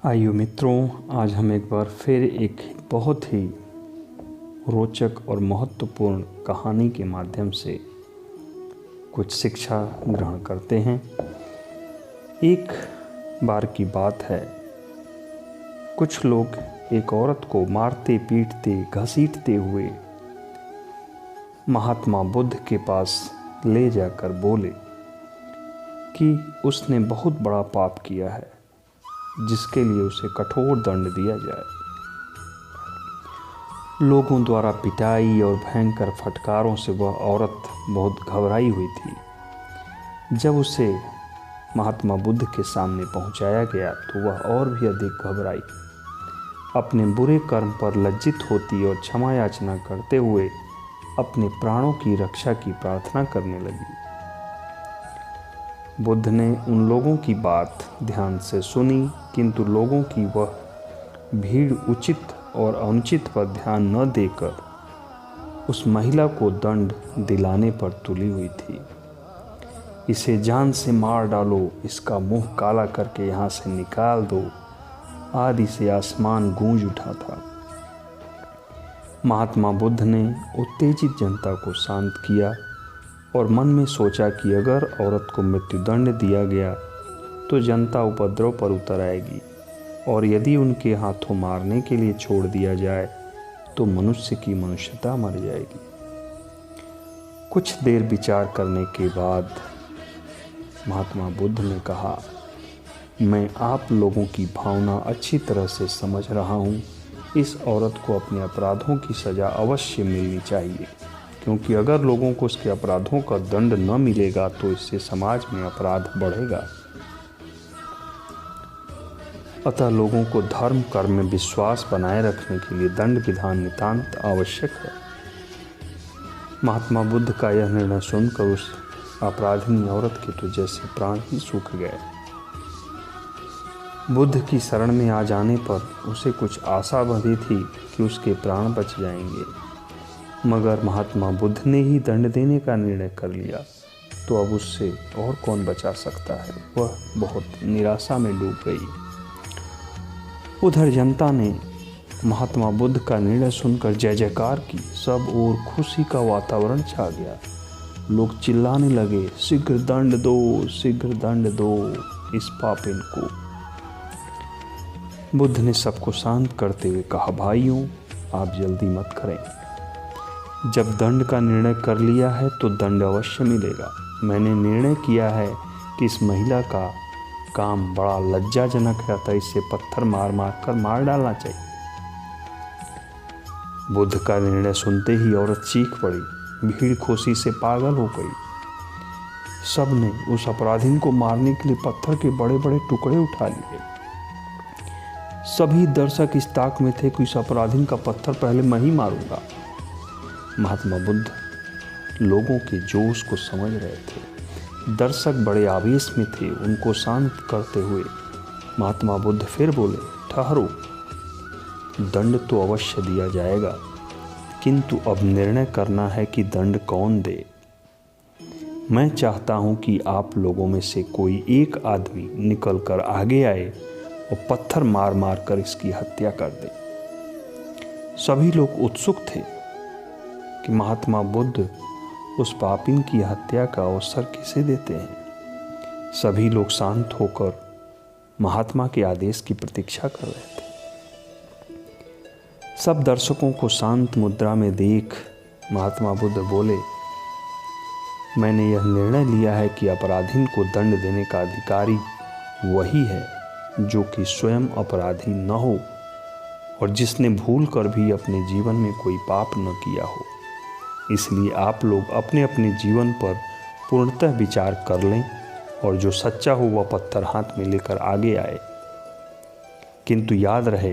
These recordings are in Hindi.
आइए मित्रों, आज हम एक बार फिर एक बहुत ही रोचक और महत्वपूर्ण कहानी के माध्यम से कुछ शिक्षा ग्रहण करते हैं। एक बार की बात है, कुछ लोग एक औरत को मारते पीटते घसीटते हुए महात्मा बुद्ध के पास ले जाकर बोले कि उसने बहुत बड़ा पाप किया है, जिसके लिए उसे कठोर दंड दिया जाए। लोगों द्वारा पिटाई और भयंकर फटकारों से वह औरत बहुत घबराई हुई थी। जब उसे महात्मा बुद्ध के सामने पहुंचाया गया तो वह और भी अधिक घबराई। अपने बुरे कर्म पर लज्जित होती और क्षमा याचना करते हुए अपने प्राणों की रक्षा की प्रार्थना करने लगी। बुद्ध ने उन लोगों की बात ध्यान से सुनी, किंतु लोगों की वह भीड़ उचित और अनुचित पर ध्यान न देकर उस महिला को दंड दिलाने पर तुली हुई थी। इसे जान से मार डालो, इसका मुंह काला करके यहाँ से निकाल दो, आदि से आसमान गूंज उठा था। महात्मा बुद्ध ने उत्तेजित जनता को शांत किया और मन में सोचा कि अगर औरत को मृत्युदंड दिया गया तो जनता उपद्रव पर उतर आएगी, और यदि उनके हाथों मारने के लिए छोड़ दिया जाए तो मनुष्य की मनुष्यता मर जाएगी। कुछ देर विचार करने के बाद महात्मा बुद्ध ने कहा, मैं आप लोगों की भावना अच्छी तरह से समझ रहा हूँ। इस औरत को अपने अपराधों की सज़ा अवश्य मिलनी चाहिए, क्योंकि अगर लोगों को उसके अपराधों का दंड न मिलेगा तो इससे समाज में अपराध बढ़ेगा। अतः लोगों को धर्म कर्म में विश्वास बनाए रखने के लिए दंड विधान नितांत आवश्यक है। महात्मा बुद्ध का यह निर्णय सुनकर उस अपराधिनी औरत के तो जैसे प्राण ही सूख गए। बुद्ध की शरण में आ जाने पर उसे कुछ आशा बंधी थी कि उसके प्राण बच जाएंगे, मगर महात्मा बुद्ध ने ही दंड देने का निर्णय कर लिया तो अब उससे और कौन बचा सकता है। वह बहुत निराशा में डूब गई। उधर जनता ने महात्मा बुद्ध का निर्णय सुनकर जय जयकार की। सब ओर खुशी का वातावरण छा गया। लोग चिल्लाने लगे, शीघ्र दंड दो, शीघ्र दंड दो इस पापिन को। बुद्ध ने सबको शांत करते हुए कहा, भाइयों, आप जल्दी मत करें। जब दंड का निर्णय कर लिया है तो दंड अवश्य मिलेगा। मैंने निर्णय किया है कि इस महिला का काम बड़ा लज्जाजनक है, था इसे पत्थर मार मार कर मार डालना चाहिए। बुद्ध का निर्णय सुनते ही औरत चीख पड़ी। भीड़ खुशी से पागल हो गई। सब ने उस अपराधी को मारने के लिए पत्थर के बड़े बड़े टुकड़े उठा लिए। सभी दर्शक इस ताक में थे कि इस अपराधी का पत्थर पहले मैं ही मारूंगा। महात्मा बुद्ध लोगों के जोश को समझ रहे थे। दर्शक बड़े आवेश में थे। उनको शांत करते हुए महात्मा बुद्ध फिर बोले, ठहरो, दंड तो अवश्य दिया जाएगा, किंतु अब निर्णय करना है कि दंड कौन दे। मैं चाहता हूं कि आप लोगों में से कोई एक आदमी निकलकर आगे आए और पत्थर मार मार कर इसकी हत्या कर दे। सभी लोग उत्सुक थे कि महात्मा बुद्ध उस पापिन की हत्या का अवसर किसे देते हैं। सभी लोग शांत होकर महात्मा के आदेश की प्रतीक्षा कर रहे थे। सब दर्शकों को शांत मुद्रा में देख महात्मा बुद्ध बोले, मैंने यह निर्णय लिया है कि अपराधी को दंड देने का अधिकारी वही है जो कि स्वयं अपराधी न हो और जिसने भूल कर भी अपने जीवन में कोई पाप न किया हो। इसलिए आप लोग अपने अपने जीवन पर पूर्णतः विचार कर लें और जो सच्चा हो वह पत्थर हाथ में लेकर आगे आए। किंतु याद रहे,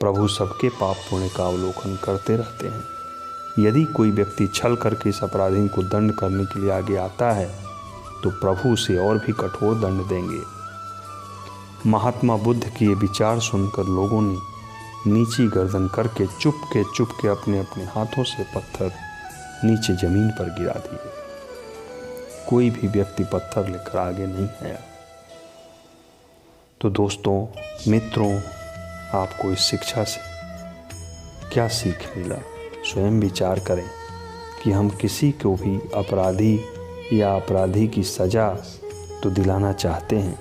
प्रभु सबके पाप पुण्य का अवलोकन करते रहते हैं। यदि कोई व्यक्ति छल करके इस अपराधी को दंड करने के लिए आगे आता है तो प्रभु उसे और भी कठोर दंड देंगे। महात्मा बुद्ध के ये विचार सुनकर लोगों ने नीची गर्दन करके चुपके अपने अपने हाथों से पत्थर नीचे जमीन पर गिरा दिए। कोई भी व्यक्ति पत्थर लेकर आगे नहीं आया। तो दोस्तों, मित्रों, आपको इस शिक्षा से क्या सीख मिला? स्वयं विचार करें कि हम किसी को भी अपराधी या अपराधी की सज़ा तो दिलाना चाहते हैं,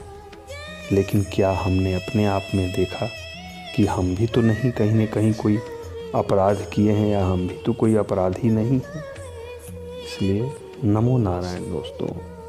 लेकिन क्या हमने अपने आप में देखा कि हम भी तो नहीं कहीं न कहीं कोई अपराध किए हैं, या हम भी तो कोई अपराधी नहीं हैं? इसलिए नमो नारायण दोस्तों।